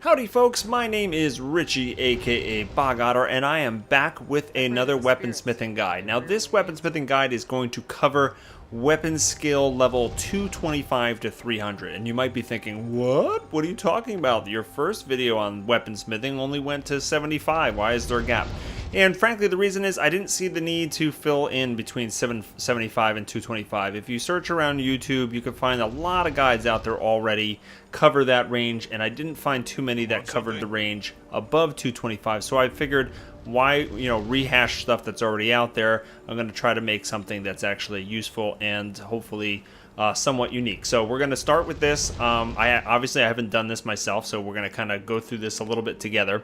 Howdy folks, my name is Richie aka Otter, and I am back with another weaponsmithing guide. Now this weaponsmithing guide is going to cover weapon skill level 225 to 300, and you might be thinking, what are you talking about? Your first video on weaponsmithing only went to 75, why is there a gap? And frankly, the reason is I didn't see the need to fill in between 775 and 225. If you search around YouTube, you can find a lot of guides out there already cover that range, and I didn't find too many that covered the range above 225. So I figured, why rehash stuff that's already out there? I'm going to try to make something that's actually useful and hopefully somewhat unique. So we're going to start with this. Obviously I haven't done this myself, so we're going to kind of go through this a little bit together.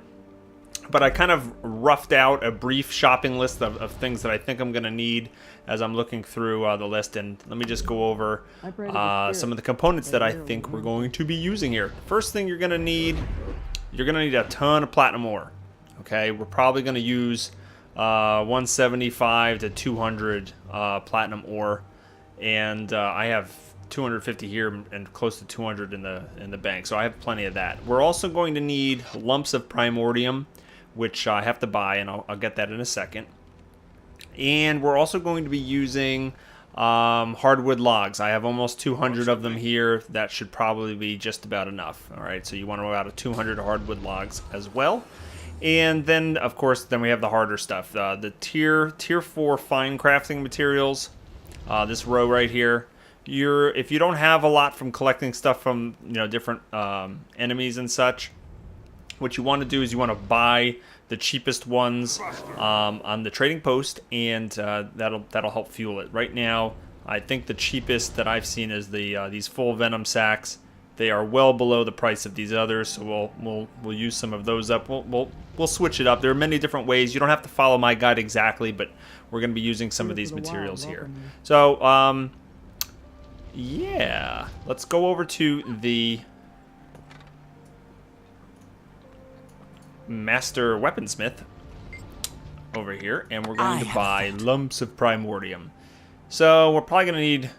But I kind of roughed out a brief shopping list of things that I think I'm going to need as I'm looking through the list. And let me just go over some of the components that I think we're going to be using here. First thing you're going to need a ton of platinum ore. Okay, we're probably going to use 175 to 200 platinum ore. And I have 250 here and close to 200 in the bank. So I have plenty of that. We're also going to need lumps of primordium, which I have to buy, and I'll get that in a second. And we're also going to be using hardwood logs. I have almost 200 of them here. That should probably be just about enough. All right, so you want about 200 hardwood logs as well. And then, of course, we have the harder stuff. The tier 4 fine crafting materials. This row right here. If you don't have a lot from collecting stuff from different enemies and such, what you want to do is you want to buy the cheapest ones on the trading post, and that'll help fuel it. Right now, I think the cheapest that I've seen is these full venom sacks. They are well below the price of these others, so we'll use some of those up. We'll switch it up. There are many different ways. You don't have to follow my guide exactly, but we're going to be using some of these materials here. So yeah, let's go over to the Master Weaponsmith over here, and we're going to buy lumps of primordium. So we're probably going to need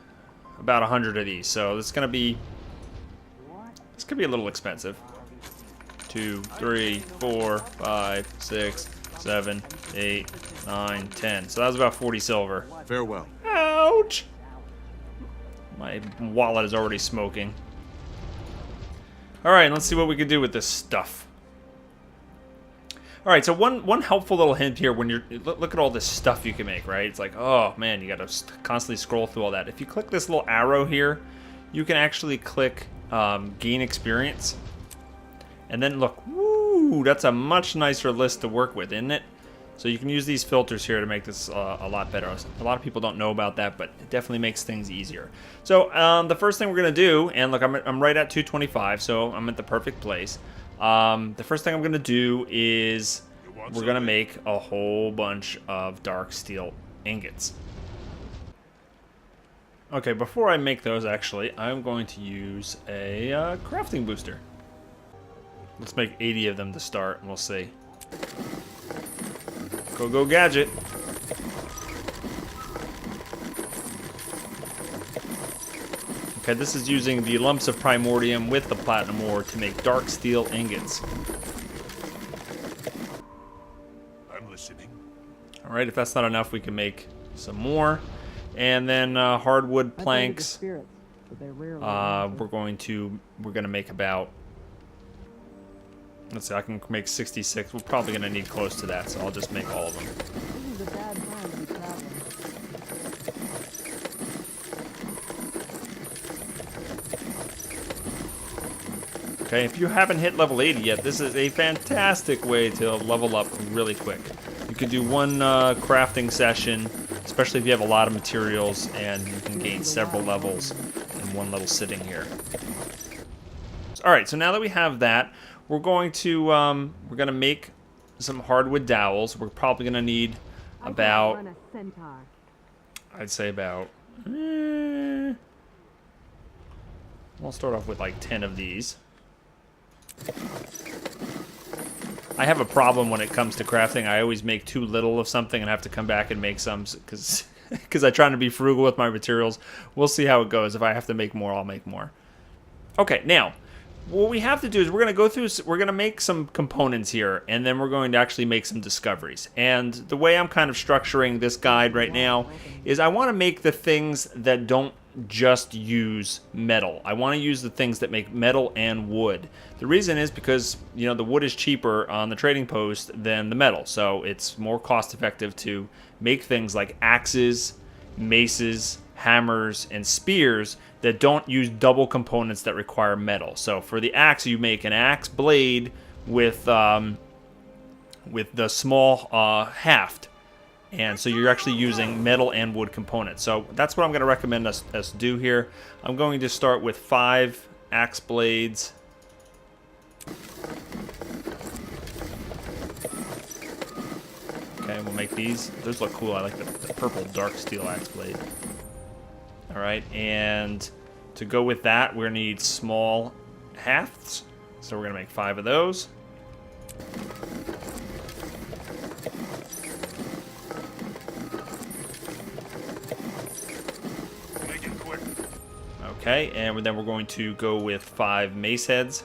about 100 of these. So it's going to be a little expensive. 2, 3, 4, 5, 6, 7, 8, 9, 10. So that was about 40 silver. Farewell. Ouch! My wallet is already smoking. Alright, let's see what we can do with this stuff. Alright, so one helpful little hint here when look at all this stuff you can make, right? It's like, oh man, you gotta constantly scroll through all that. If you click this little arrow here, you can actually click gain experience. And then look, woo, that's a much nicer list to work with, isn't it? So you can use these filters here to make this a lot better. A lot of people don't know about that, but it definitely makes things easier. So the first thing we're going to do, and look, I'm right at 225, so I'm at the perfect place. The first thing I'm going to do is we're going to make a whole bunch of dark steel ingots. Okay, before I make those, actually, I'm going to use a crafting booster. Let's make 80 of them to start, and we'll see. Go gadget. Okay, this is using the lumps of primordium with the platinum ore to make dark steel ingots. I'm listening. Alright, if that's not enough, we can make some more. And then hardwood planks. We're gonna make about, let's see, I can make 66. We're probably going to need close to that, so I'll just make all of them. This is a bad time to be traveling. Okay, if you haven't hit level 80 yet, this is a fantastic way to level up really quick. You can do one crafting session, especially if you have a lot of materials, and you can gain several levels in one little sitting here. Alright, so now that we have that, we're going to make some hardwood dowels. We're probably going to need about, I'd say about, we'll start off with like 10 of these. I have a problem when it comes to crafting. I always make too little of something and have to come back and make some because I'm trying to be frugal with my materials. We'll see how it goes. If I have to make more, I'll make more. Okay, now, what we have to do is we're going to go through, we're going to make some components here, and then we're going to actually make some discoveries. And the way I'm kind of structuring this guide right now is I want to make the things that don't just use metal. I want to use the things that make metal and wood. The reason is because, you know, the wood is cheaper on the trading post than the metal, so it's more cost effective to make things like axes, maces, hammers, and spears that don't use double components that require metal. So for the axe, you make an axe blade with the small haft, and so you're actually using metal and wood components. So that's what I'm going to recommend us do here. I'm going to start with 5 axe blades. Okay, we'll make these. Those look cool. I like the purple dark steel axe blade. All right, and to go with that, we're going to need small hafts. So we're going to make 5 of those. Make it quick. Okay, and then we're going to go with 5 mace heads.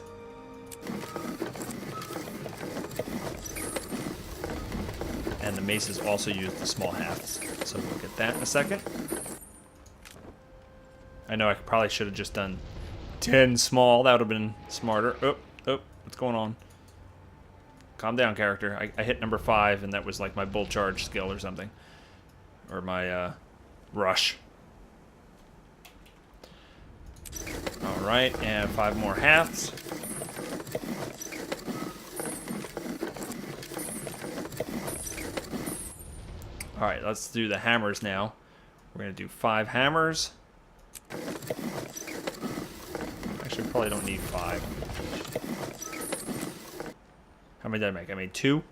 And the maces also use the small hafts. So we'll get that in a second. I know I probably should have just done 10 small. That would have been smarter. Oh, what's going on? Calm down, character. I hit number 5, and that was like my bull charge skill or something. Or my rush. Alright, and 5 more hafts. Alright, let's do the hammers now. We're going to do 5 hammers. Actually, we probably don't need 5. How many did I make? I made 2.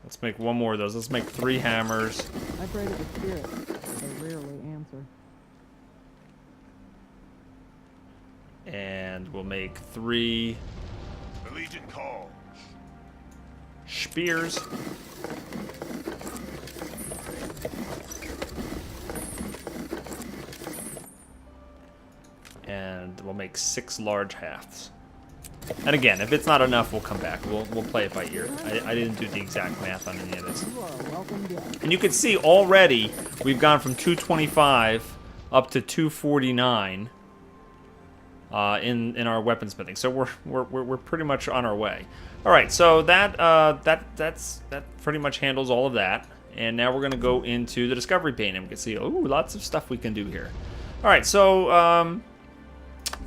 Let's make 1 more of those. Let's make 3 hammers. I pray to the spirits, but they rarely answer. And we'll make 3 The Legion calls. spears. And we'll make 6 large hafts. And again, if it's not enough, we'll come back. We'll play it by ear. I didn't do the exact math on any of this. You are a welcome guest. And you can see already we've gone from 225 up to 249 in our weaponsmithing. So we're pretty much on our way. All right, so that pretty much handles all of that. And now we're going to go into the discovery pane, and we can see lots of stuff we can do here. All right, so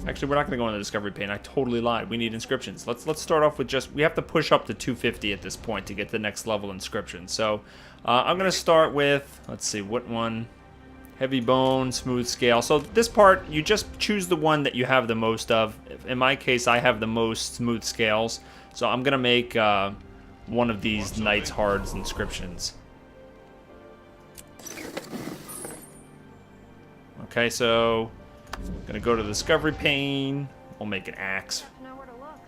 actually, we're not going to go into the discovery pane. I totally lied. We need inscriptions. Let's start off with we have to push up to 250 at this point to get the next level inscription. So I'm going to start with, let's see, what one? Heavy bone, smooth scale. So this part, you just choose the one that you have the most of. In my case, I have the most smooth scales. So I'm going to make one of these Knight's Hards inscriptions. Okay, so I'm going to go to the discovery pane. We'll make an axe. Nowhere to look.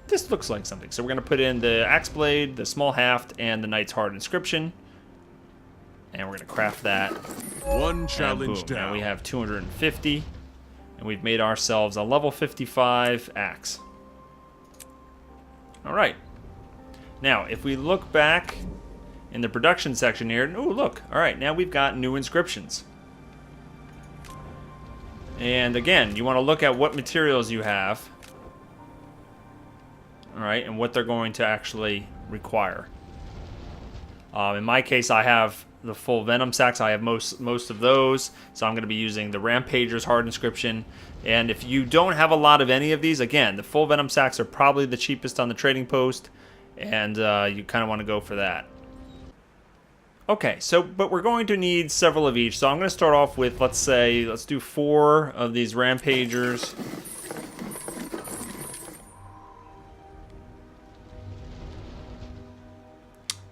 This looks like something. So we're going to put in the axe blade, the small haft, and the Knight's Hard inscription. And we're going to craft that. One challenge And boom. down. Now we have 250. And we've made ourselves a level 55 axe. All right. Now, if we look back in the production section here, oh, look. All right, now we've got new inscriptions. And again, you want to look at what materials you have. All right, and what they're going to actually require. In my case, I have the full venom sacks. I have most of those, so I'm going to be using the Rampager's hard inscription. And if you don't have a lot of any of these, again, the full venom sacks are probably the cheapest on the trading post, and you kind of want to go for that. Okay, so but we're going to need several of each. So I'm going to start off with, let's do 4 of these Rampagers.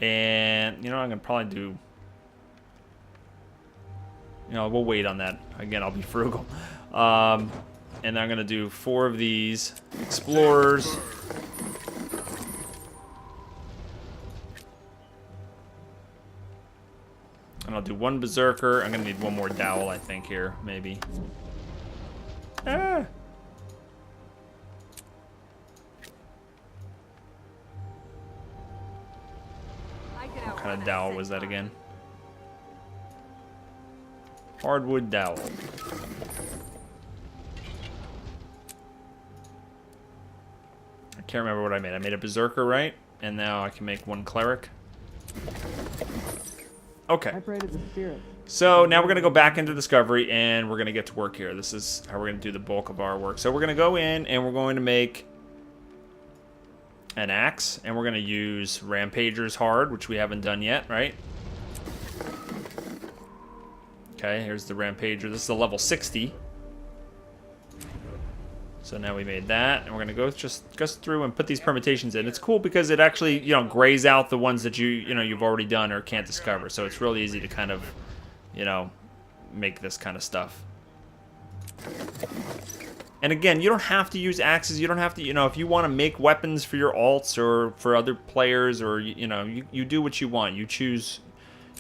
And, you know, I'm going to probably do... You know, we'll wait on that. Again, I'll be frugal. And I'm going to do 4 of these Explorers. And I'll do 1 Berserker. I'm going to need 1 more Dowel, I think, here, maybe. Ah. What kind of dowel was that again? Hardwood dowel. I can't remember what I made. I made a berserker, right? And now I can make one cleric. Okay. I pray to the spirit. So now we're going to go back into Discovery and we're going to get to work here. This is how we're going to do the bulk of our work. So we're going to go in and we're going to make an axe. And we're going to use Rampager's Hard, which we haven't done yet, right? Okay, here's the Rampager. This is a level 60. So now we made that, and we're gonna go just through and put these permutations in. It's cool because it actually, you know, grays out the ones that you've already done or can't discover. So it's really easy to kind of, you know, make this kind of stuff. And again, you don't have to use axes. You don't have to, you know, if you want to make weapons for your alts or for other players, or you know, you do what you want. You choose.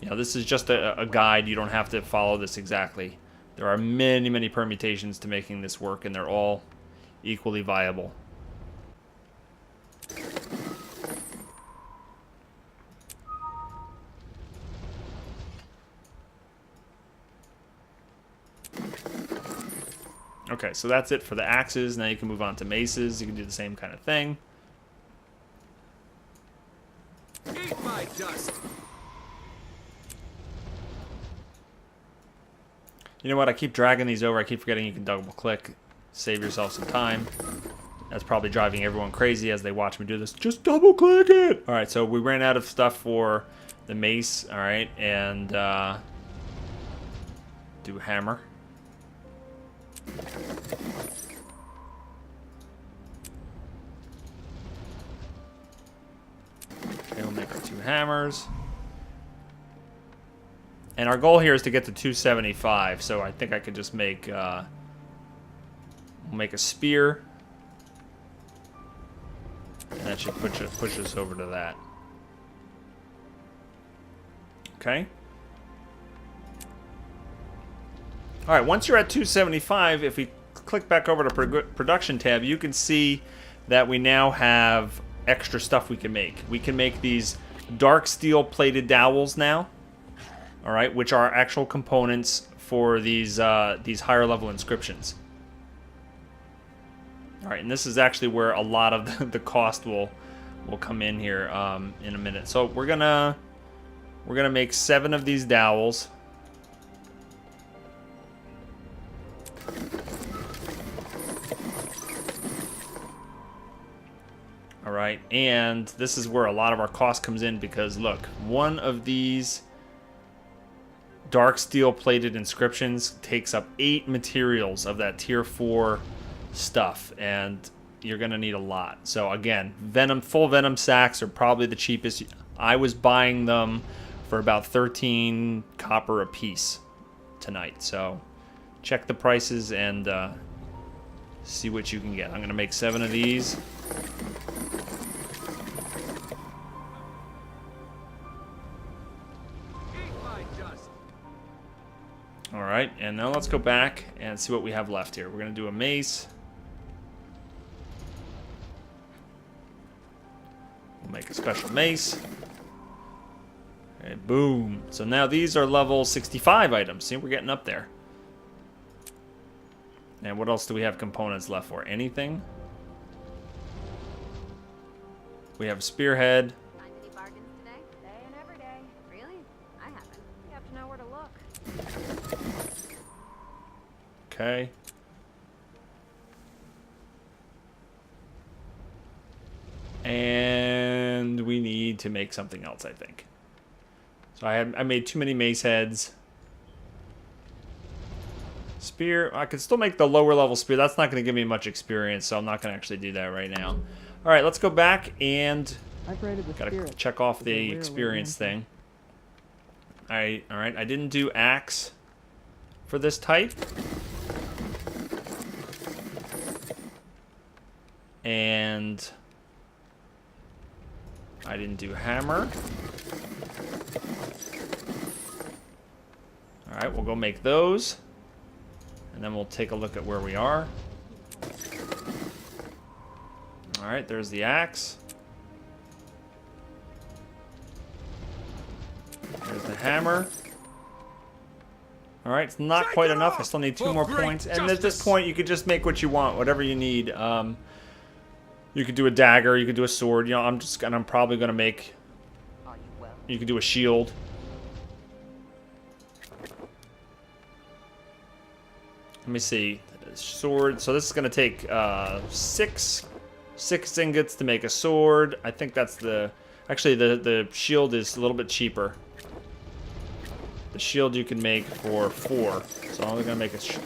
You know, this is just a guide. You don't have to follow this exactly. There are many, many permutations to making this work, and they're all equally viable. Okay, so that's it for the axes. Now you can move on to maces. You can do the same kind of thing. Eat my dust. You know what? I keep dragging these over. I keep forgetting you can double click. Save yourself some time. That's probably driving everyone crazy as they watch me do this. Just double click it! Alright, so we ran out of stuff for the mace. Alright, and do hammer. Okay, we'll make our 2 hammers. And our goal here is to get to 275, so I think I could just make we'll make a spear. And that should push us over to that. Okay. Alright, once you're at 275, if we click back over to production tab, you can see that we now have extra stuff we can make. We can make these dark steel plated dowels now. Alright, which are actual components for these higher level inscriptions. Alright, and this is actually where a lot of the cost will come in here in a minute. So we're gonna make 7 of these dowels. Alright, and this is where a lot of our cost comes in because look, one of these dark steel plated inscriptions takes up 8 materials of that tier 4 stuff, and you're gonna need a lot. So again, full venom sacks are probably the cheapest. I was buying them for about 13 copper a piece tonight. So check the prices and see what you can get. I'm gonna make 7 of these. Alright, and now let's go back and see what we have left here. We're going to do a mace. We'll make a special mace. Okay, boom. So now these are level 65 items. See, we're getting up there. And what else do we have components left for? Anything? We have a spearhead. Find any bargains today? Day and every day. Really? I haven't. You have to know where to look. Okay. And we need to make something else, I think. So I made too many mace heads. Spear. I could still make the lower level spear. That's not going to give me much experience, so I'm not going to actually do that right now. All right, let's go back and gotta check off the experience thing. All right. I didn't do axe for this type. And I didn't do hammer. Alright, we'll go make those. And then we'll take a look at where we are. Alright, there's the axe. There's the hammer. Alright, it's not quite enough. I still need 2 more points. And at this point, you could just make what you want, whatever you need. You could do a dagger, you could do a sword. You know, I'm probably gonna make. You could do a shield. Let me see. Sword. So this is gonna take 6 ingots to make a sword. I think that's the. Actually, the shield is a little bit cheaper. The shield you can make for 4. So I'm gonna make a shield.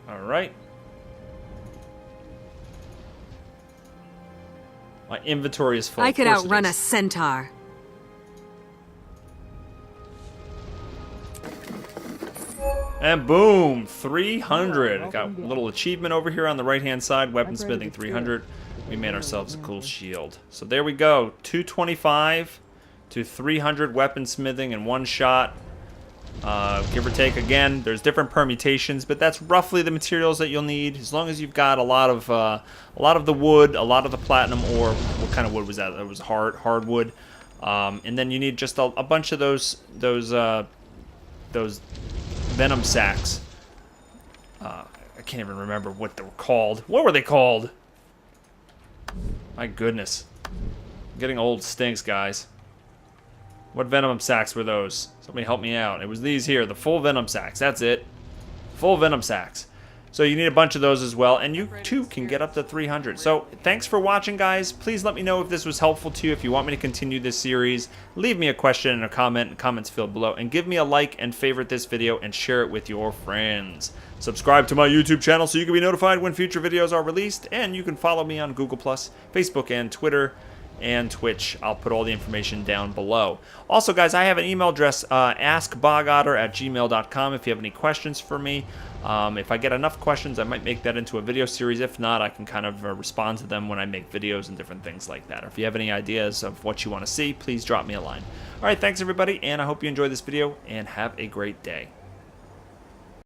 All right. My inventory is full. I could outrun a centaur. And boom, 300. Got a little achievement over here on the right-hand side. Weaponsmithing 300. We made ourselves a cool shield. So there we go. 225 to 300 weaponsmithing in one shot. Give or take. Again, there's different permutations, but that's roughly the materials that you'll need. As long as you've got a lot of the wood, a lot of the platinum ore. What kind of wood was that? It was hardwood. And then you need just a bunch of those venom sacks. I can't even remember what they were called. What were they called? My goodness. Getting old stinks, guys. What venom sacks were those? Somebody help me out. It was these here, the full venom sacks. That's it. Full venom sacks. So you need a bunch of those as well, and you too can get up to 300. So thanks for watching, guys. Please let me know if this was helpful to you. If you want me to continue this series, leave me a question and a comment in the comments field below, and give me a like and favorite this video and share it with your friends. Subscribe to my YouTube channel so you can be notified when future videos are released, and you can follow me on Google+, Facebook, and Twitter, and Twitch. I'll put all the information down below. Also, guys, I have an email address, askbogotter@gmail.com if you have any questions for me. If I get enough questions, I might make that into a video series. If not, I can kind of respond to them when I make videos and different things like that. Or if you have any ideas of what you want to see, please drop me a line. All right, thanks, everybody, and I hope you enjoyed this video, and have a great day.